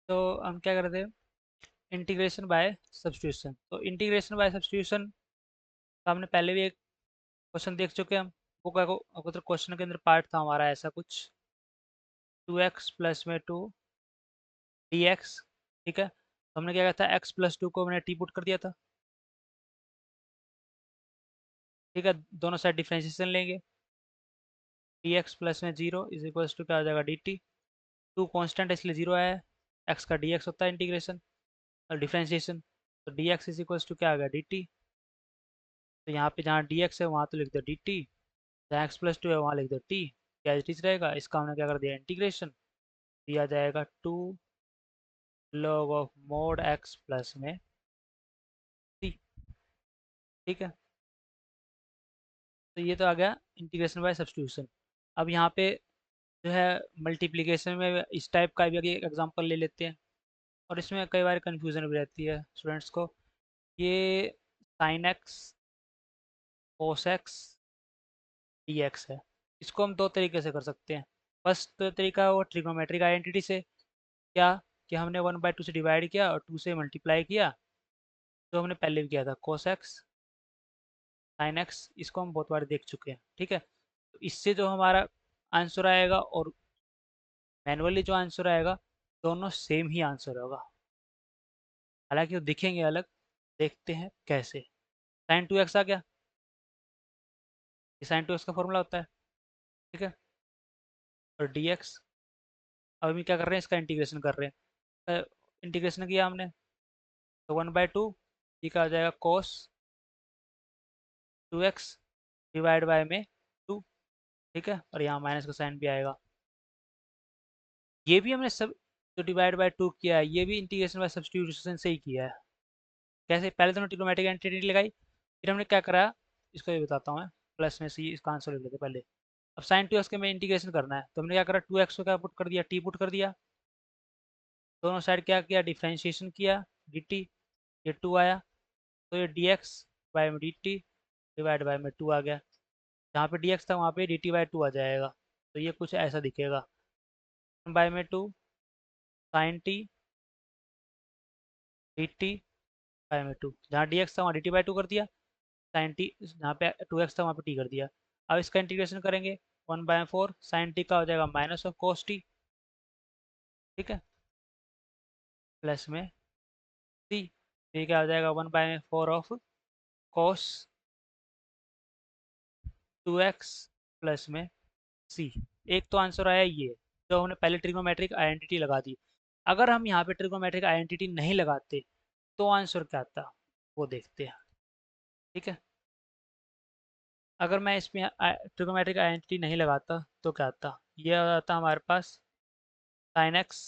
तो हम क्या करते हैं, इंटीग्रेशन बाय सब्स्टिट्यूशन। तो इंटीग्रेशन बाय सब्स्टिट्यूशन का हमने पहले भी एक क्वेश्चन देख चुके हैं हम। वो क्या तो क्वेश्चन के अंदर पार्ट था हमारा ऐसा कुछ, 2x प्लस में 2 dx। ठीक है, तो हमने क्या किया था, x प्लस 2 को हमने टी पुट कर दिया था। ठीक है, दोनों साइड डिफ्रेंशिएशन लेंगे, dx प्लस में 0 इज इक्वल्स टू क्या हो जाएगा dt। 2 कांस्टेंट है इसलिए 0 आया है, x का dx होता है इंटीग्रेशन और डिफ्रेंशिएशन। तो dx इज इक्वल्स टू क्या आ गया dt। तो यहाँ पे जहाँ dx है वहाँ तो लिख दो dt, जहाँ x प्लस 2 है वहाँ लिख दो t। क्या इज रहेगा, इसका हमने क्या कर दिया इंटीग्रेशन, दिया जाएगा 2 log of mode x plus में t। ठीक है, तो ये तो आ गया इंटीग्रेशन बाय सब्स्टिट्यूशन। अब यहाँ पे जो है मल्टीप्लिकेशन में इस टाइप का भी एक एग्जांपल ले लेते हैं, और इसमें कई बार कन्फ्यूज़न भी रहती है स्टूडेंट्स को। ये sign x cos x d x है, इसको हम दो तरीके से कर सकते हैं। फर्स्ट तरीका वो ट्रिग्नोमेट्रिक आइडेंटिटी से, क्या कि हमने 1/2 से डिवाइड किया और 2 से मल्टीप्लाई किया, जो हमने पहले भी किया था कोस एक्स साइन एक्स, इसको हम बहुत बार देख चुके हैं। ठीक है, तो इससे जो हमारा आंसर आएगा और मैनुअली जो आंसर आएगा, दोनों सेम ही आंसर होगा, हालांकि वो दिखेंगे अलग। देखते हैं कैसे। साइन 2x आ गया, ये साइन 2x का फॉर्मूला होता है। ठीक है, और dx, अब हम क्या कर रहे हैं, इसका इंटीग्रेशन कर रहे हैं। इंटीग्रेशन किया हमने, तो 1/2 ये क्या आ जाएगा कोस 2x डिवाइड बाय में 2। ठीक है, और यहाँ माइनस का साइन भी आएगा। ये भी हमने सब जो डिवाइड बाय 2 किया है, ये भी इंटीग्रेशन बाय सब्स्टिट्यूशन से ही किया है। कैसे, पहले तो हमने ट्रिग्नोमेट्रिक एंटिटी लगाई, फिर हमने क्या करा, इसको ये बताता हूँ मैं। प्लस में सी इसका आंसर लिख लेते पहले। अब साइन 2x के में इंटीग्रेशन करना है, तो हमने क्या करा, 2x को क्या पुट कर दिया, t पुट कर दिया। दोनों साइड क्या किया, डिफ्रेंशिएशन किया, dt। ये 2 आया, तो ये dx बाय में dt डिवाइड बाय में 2 आ गया। जहाँ पे dx था वहाँ पे dt बाय 2 आ जाएगा। तो ये कुछ ऐसा दिखेगा, बाय में 2 साइन t dt बाय में 2, जहाँ dx था वहाँ dt बाय 2 कर दिया, साइन टी जहाँ पे 2x था वहाँ पे t कर दिया। अब इसका इंटीग्रेशन करेंगे, 1/4 साइन टी का हो जाएगा माइनस ऑफ कोस टी। ठीक है, प्लस में सी, ये क्या हो जाएगा 1/4 ऑफ कोस 2x प्लस में सी। एक तो आंसर आया ये, जो हमने पहले ट्रिग्नोमेट्रिक आइडेंटिटी लगा दी। अगर हम यहाँ पे ट्रिग्नोमेट्रिक आइडेंटिटी नहीं लगाते तो आंसर क्या आता, वो देखते हैं। ठीक है, अगर मैं इसमें ट्रिग्नोमेट्रिक आइडेंटिटी नहीं लगाता तो क्या आता, ये आ जाता हमारे पास sine x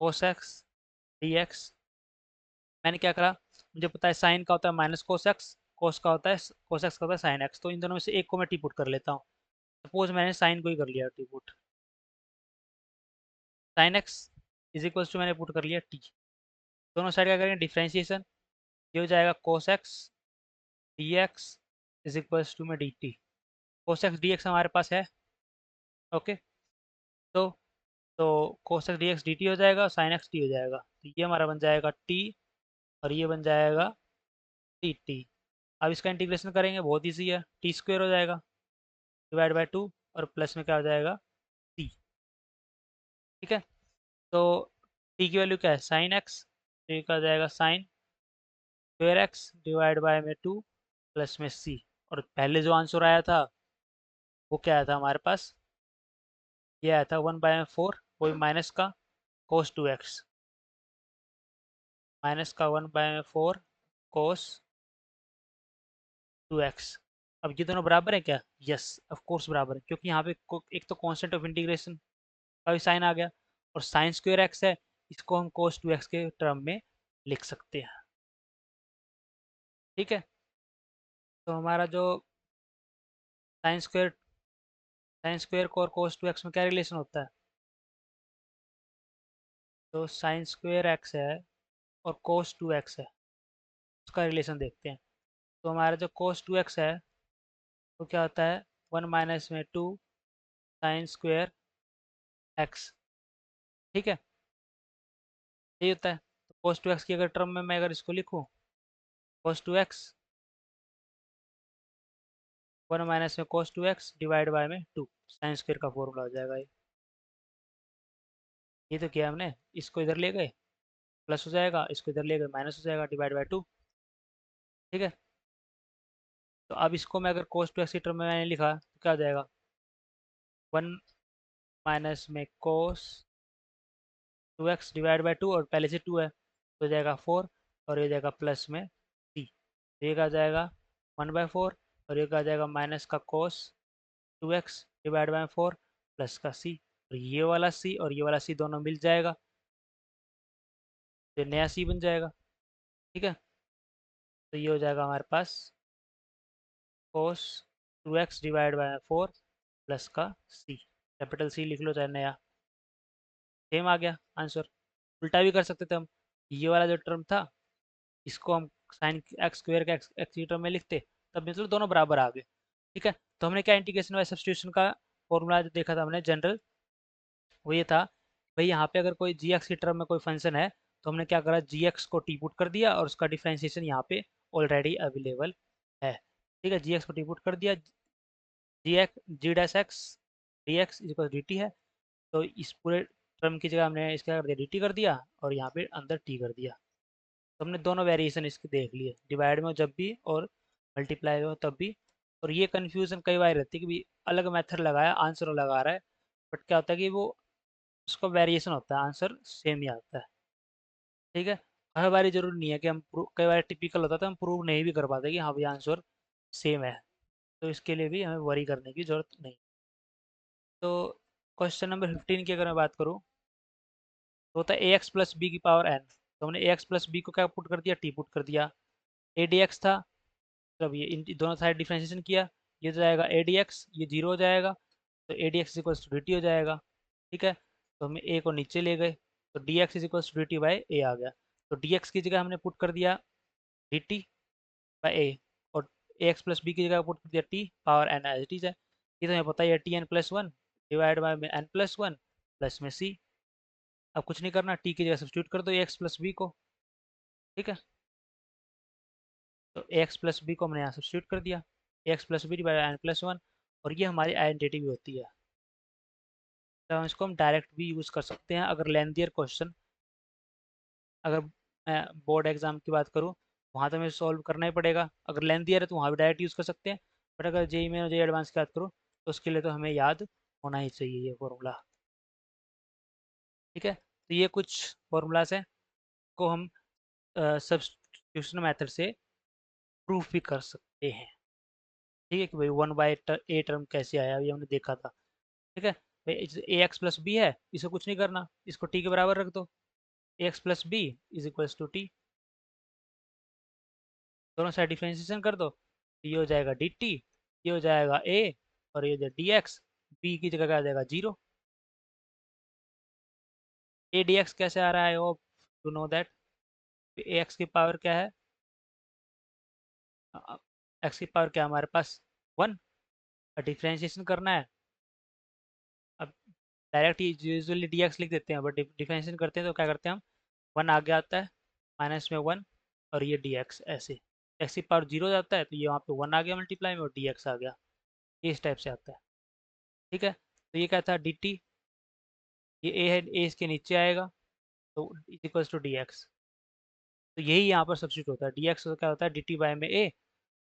cos x d x. मैंने क्या करा, मुझे पता है साइन का होता है माइनस कोस एक्स, कोस का होता है कोस एक्स का होता है साइन एक्स, तो इन दोनों में से एक को मैं टी पुट कर लेता हूँ। सपोज मैंने साइन को ही कर लिया T put, sine X is equals to मैंने पुट कर लिया टी। दोनों साइड क्या करेंगे डिफ्रेंशिएशन, ये हो जाएगा cos x d x is equals to में d t. Cos x d x हमारे पास है। ओके, तो तो cos x d x d T हो जाएगा, साइन एक्स टी हो जाएगा, तो ये हमारा बन जाएगा टी, और ये बन जाएगा टी टी। अब इसका इंटीग्रेशन करेंगे, बहुत ईजी है, टी स्क्वेयर हो जाएगा डिवाइड बाय 2, और प्लस में क्या हो जाएगा टी। ठीक है, तो टी की वैल्यू क्या है साइन एक्स, तो ये क्या हो जाएगा sine square x divide by में 2 प्लस में सी। और पहले जो आंसर आया था वो क्या आया था हमारे पास, ये आया था 1/4, वही माइनस का कोस 2x, माइनस का 1/4 कोस 2x। अब ये दोनों बराबर है क्या, यस ऑफ कोर्स बराबर है, क्योंकि यहाँ पे एक तो कांस्टेंट ऑफ इंटीग्रेशन का भी साइन आ गया, और साइन स्क्वेयर एक्स है, इसको हम कोस 2x के टर्म में लिख सकते हैं। ठीक है, तो हमारा जो साइन स्क्वेयर को और कोस 2x में क्या रिलेशन होता है, तो साइन स्क्वेयर एक्स है और कोस 2x है, उसका रिलेशन देखते हैं। तो हमारा जो कोस 2x है वो क्या होता है, 1 माइनस में 2 साइन स्क्वेयर एक्स। ठीक है, यही होता है। तो cos 2x की अगर टर्म में मैं अगर इसको लिखूँ, cos 2x 1 माइनस में cos 2x डिवाइड बाय में 2 साइन स्क्वायर का फॉर्मूला हो जाएगा ये तो किया हमने, इसको इधर ले गए प्लस हो जाएगा, इसको इधर ले गए माइनस हो जाएगा डिवाइड बाय 2। ठीक है, तो अब इसको मैं अगर cos 2x की टर्म में मैंने लिखा तो क्या हो जाएगा, 1 माइनस में cos 2x डिवाइड बाय 2 और पहले से 2 है तो हो जाएगा 4 और ये हो जाएगा प्लस में c, ये आ जाएगा 1/4 और ये आ जाएगा माइनस का cos 2x divide by 4 plus का c, और ये वाला c और ये वाला c दोनों मिल जाएगा तो नया c बन जाएगा। ठीक है, तो ये हो जाएगा हमारे पास cos 2x divide by 4 plus का c, कैपिटल C लिख लो चाहे नया, सेम आ गया आंसर। उल्टा भी कर सकते थे हम, ये वाला जो टर्म था इसको हम साइन एक्स स्क्वेयर का एक्स की टर्म में लिखते, तब मतलब दोनों बराबर आ गए। ठीक है, तो हमने क्या इंटीग्रेशन बाय सब्स्टिट्यूशन का फॉर्मूला जो देखा था हमने जनरल, वो ये था भाई यहाँ पे अगर कोई जी एक्स की टर्म में कोई फंक्शन है तो हमने क्या करा, जी एक्स को टी पुट कर दिया और उसका डिफ्रेंशिएशन यहाँ पे ऑलरेडी अवेलेबल है। ठीक है, जी एक्स को टी पुट कर दिया, g x g dash x d x equal d t है, तो इस पूरे टर्म की जगह हमने इसका कर दिया डी टी कर दिया और यहाँ पे अंदर टी कर दिया। तो हमने दोनों वेरिएशन इसके देख लिए, डिवाइड में हो जब भी और मल्टीप्लाई में हो तब भी। और ये कन्फ्यूज़न कई बार रहती है कि भी अलग मेथड लगाया आंसर लगा रहा है, बट क्या होता है कि वो उसका वेरिएशन होता है, आंसर सेम ही आता है। ठीक है, हर बारी जरूरी नहीं है कि हम कई बार टिपिकल होता है तो हम प्रूव नहीं भी कर पाते कि हाँ भाई आंसर सेम है, तो इसके लिए भी हमें वरी करने की जरूरत नहीं। तो क्वेश्चन नंबर 15 की अगर मैं बात करूँ तो होता है ए एक्स प्लस बी की पावर एन, तो हमने ए एक्स प्लस बी को क्या पुट कर दिया, टी पुट कर दिया। ए डी एक्स था, जब ये इन दोनों साइड डिफ्रेंशिएशन किया, ये तो जाएगा ए डी एक्स, ये जीरो हो जाएगा, तो A D X equals to D T हो जाएगा। ठीक है, तो हम ए को नीचे ले गए तो d x is equals to D t by a आ गया, तो डी एक्स की जगह हमने पुट कर दिया डी टी बाई ए, और ए एक्स प्लस बी की जगह पुट कर दिया T power N as it is है। ये तो हमें पता ही है T N plus one divide by N plus one plus में सी। अब कुछ नहीं करना, टी की जगह सब्स्टिट्यूट कर दो ए एक्स प्लस बी को। ठीक है, तो ए एक्स प्लस बी को हमने यहाँ सब्स्टिट्यूट कर दिया, a x plus b divide n plus one, और ये हमारी आइडेंटिटी भी होती है। तो हम इसको हम डायरेक्ट भी यूज़ कर सकते हैं अगर लेंथियर क्वेश्चन, अगर मैं बोर्ड एग्जाम की बात करूँ वहाँ तो हमें सॉल्व करना ही पड़ेगा, अगर लेंथियर है तो वहाँ भी डायरेक्ट यूज़ कर सकते हैं, बट अगर जेई में जेई एडवांस की बात करूँ तो उसके लिए तो हमें याद होना ही चाहिए ये फॉर्मूला। ठीक है, तो ये कुछ फॉर्मूलाज हैं को हम सब्स्टिट्यूशन मेथड से प्रूफ भी कर सकते हैं। ठीक है, कि भाई 1 बाई ए टर्म कैसे आया ये हमने देखा था। ठीक है भाई, ए एक्स प्लस बी है, इसे कुछ नहीं करना, इसको टी के बराबर रख दो, a x plus b is equals to t, दोनों साइड डिफरेंशिएशन कर दो, तो ये हो जाएगा डी टी, ये हो जाएगा ए, और ये डी एक्स, बी की जगह क्या आ जाएगा जीरो। ए डी एक्स कैसे आ रहा है, वो to know that A X की पावर क्या है, एक्स की पावर क्या हमारे पास 1, डिफरेंशिएशन करना है। अब डायरेक्ट यूजुअली डी एक्स लिख देते हैं, बट डिफरेंशिएशन करते हैं तो क्या करते हैं हम, 1 आगे आता है माइनस में 1, और ये डी एक्स ऐसे, एक्स की पावर जीरो जाता है तो ये वहाँ पे 1 आ गया मल्टीप्लाई में और डी एक्स आ गया, इस टाइप से आता है। ठीक है, तो ये क्या था डी टी, ये ए है, ए इसके नीचे आएगा तो is equals to D X, तो यही यहाँ पर सब्सिट्यूट होता है, डी एक्स क्या होता है डी टी बाय में ए,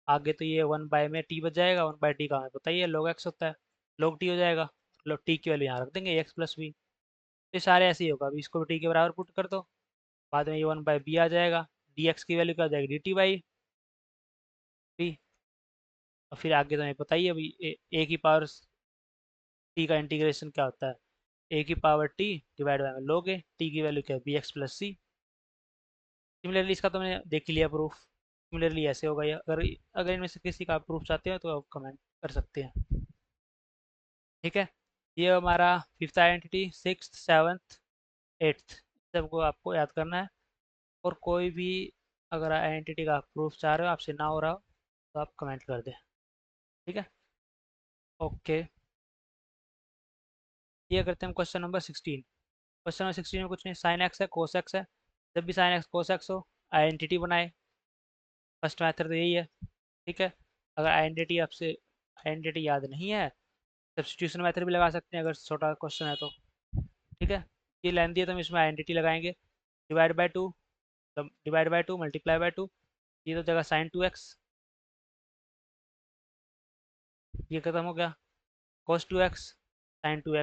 आगे तो ये 1 बाय में टी बच जाएगा, 1/t का हमें पता ही है लॉग एक्स होता है, लॉग टी हो जाएगा, लॉग टी की वैल्यू यहाँ रख देंगे एक्स प्लस बी, तो ये सारे ऐसे ही होगा, अभी इसको टी के बराबर पुट कर दो, बाद में ये 1/b आ जाएगा, डी एक्स की वैल्यू क्या आ जाएगी डी टी बाई बी, और फिर आगे तो हमें पता ही है अभी ए की पावर टी का इंटीग्रेशन क्या होता है, ए की पावर टी डिवाइड बाय में log ए, टी की वैल्यू क्या है बी एक्स प्लस सी। सिमिलरली इसका तो मैंने देख ही लिया प्रूफ, सिमिलरली ऐसे होगा, या अगर अगर इनमें से किसी का प्रूफ चाहते हो तो आप कमेंट कर सकते हैं। ठीक है, ये हमारा fifth identity, sixth, seventh, eighth, सबको आपको याद करना है, और कोई भी अगर आइडेंटिटी का प्रूफ चाह रहे हो आपसे ना हो रहा हो तो आप कमेंट कर दें। ठीक है, ओके, ये करते हैं हम क्वेश्चन नंबर 16। क्वेश्चन नंबर 16 में कुछ नहीं, साइन एक्स है कोस एक्स है, जब भी साइन एक्स कोस एक्स हो आइडेंटिटी बनाए। फर्स्ट मैथड तो यही है। ठीक है। अगर आइडेंटिटी याद नहीं है, सब्स्टिट्यूशन मेथड भी लगा सकते हैं अगर छोटा क्वेश्चन है तो। ठीक है। ये लेंथ है तो हम इसमें आइडेंटिटी लगाएंगे। Divide by two multiply by two, ये तो जगह साइन टू एक्स, ये खत्म हो गया। Cos two x, sine two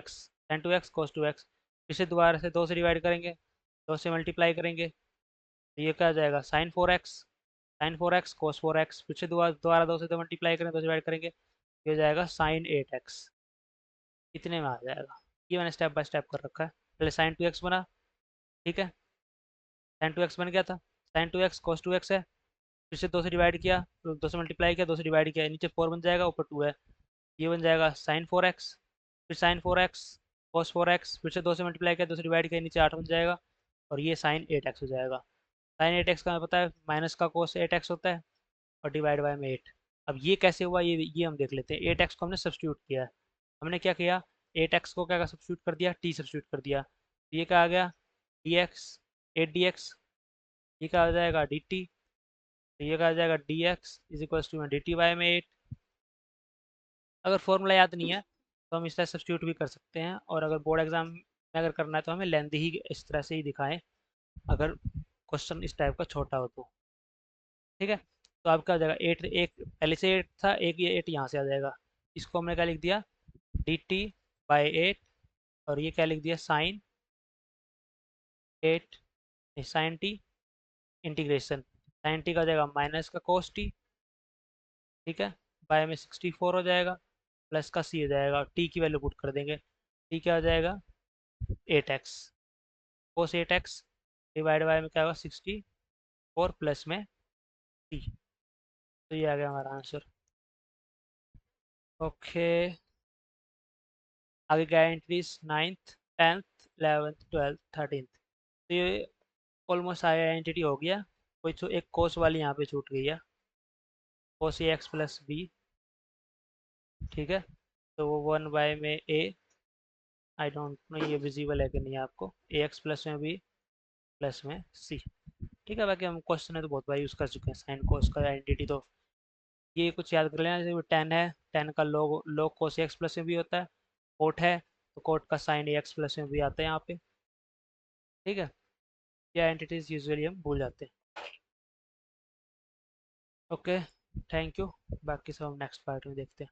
x cos two x, फिर से दोबारा से दो से डिवाइड करेंगे, दो से मल्टीप्लाई करेंगे, तो ये क्या आ जाएगा साइन फोर एक्स कोस फोर एक्स, फिर से दोबारा दोबारा दो से दो मल्टीप्लाई करेंगे, दो से डिवाइड करेंगे, ये हो जाएगा साइन 8x। इतने में आ जाएगा। ये मैंने स्टेप बाय स्टेप कर रखा है। पहले साइन टू एक्स बना। ठीक है। साइन टू एक्स बन गया था। Sine two x cos two X है, फिर से दो से डिवाइड किया, तो दो से मल्टीप्लाई किया, दो से डिवाइड किया, नीचे 4 बन जाएगा, ऊपर 2 है, ये बन जाएगा साइन 4x। फिर साइन 4x कोस 4x, फिर से दो से मल्टीप्लाई किया, दो से डिवाइड किया, नीचे 8 बन जाएगा, और ये साइन 8x हो जाएगा। साइन 8x का हमें पता है माइनस का कोस 8x होता है, और डिवाइड बाय में 8। अब ये कैसे हुआ, ये हम देख लेते हैं। 8x को हमने सब्स्टिट्यूट किया है। हमने क्या किया, 8x को क्या सब्स्टिट्यूट कर दिया, टी सब्स्टिट्यूट कर दिया, तो ये क्या आ गया, dx 8 dx, ये क्या आ जाएगा dt, तो ये क्या आ जाएगा dx = dt/8। अगर फॉर्मूला याद नहीं है तो हम इस तरह सब्स्टिट्यूट भी कर सकते हैं, और अगर बोर्ड एग्जाम में अगर करना है तो हमें लेंथ ही इस तरह से ही दिखाएं, अगर क्वेश्चन इस टाइप का छोटा हो तो। ठीक है। तो अब क्या हो जाएगा, एट एक पहले से 8 था, एक ये 8 यहाँ से आ जाएगा, इसको हमने क्या लिख दिया dt/8, और ये क्या लिख दिया sine 8, sine T integration, sine T का हो जाएगा माइनस का कोस टी। ठीक है। बाय में 64 हो जाएगा, प्लस का सी हो जाएगा, टी की वैल्यू पुट कर देंगे, टी क्या हो जाएगा 8x, cos 8x, divide by में क्या होगा 64 प्लस में टी। तो ये आ गया हमारा आंसर। ओके। आगे क्या entries, 9th 10th 11th 12th 13th, तो ये ऑलमोस्ट आया एंटिटी हो गया। कोई एक कोस वाली यहाँ पे छूट गई है, cos ax + b। ठीक है। तो वो 1 में a, आई डोंट नो ये विजिबल है कि नहीं आपको, ax प्लस में b प्लस में c। ठीक है। बाकी हम क्वेश्चन है तो बहुत बार यूज़ कर चुके हैं साइन कोस का आइडेंटिटी, तो ये कुछ याद कर लेना। जैसे 10 है, 10 का log cos ax प्लस में भी होता है, कोट है तो कोट का साइन ax प्लस में भी आता है यहाँ पे। ठीक है। ये आइडेंटिटीज यूजुअली हम भूल जाते हैं। Okay, thank you. बाकी सब हम नेक्स्ट पार्ट में देखते हैं।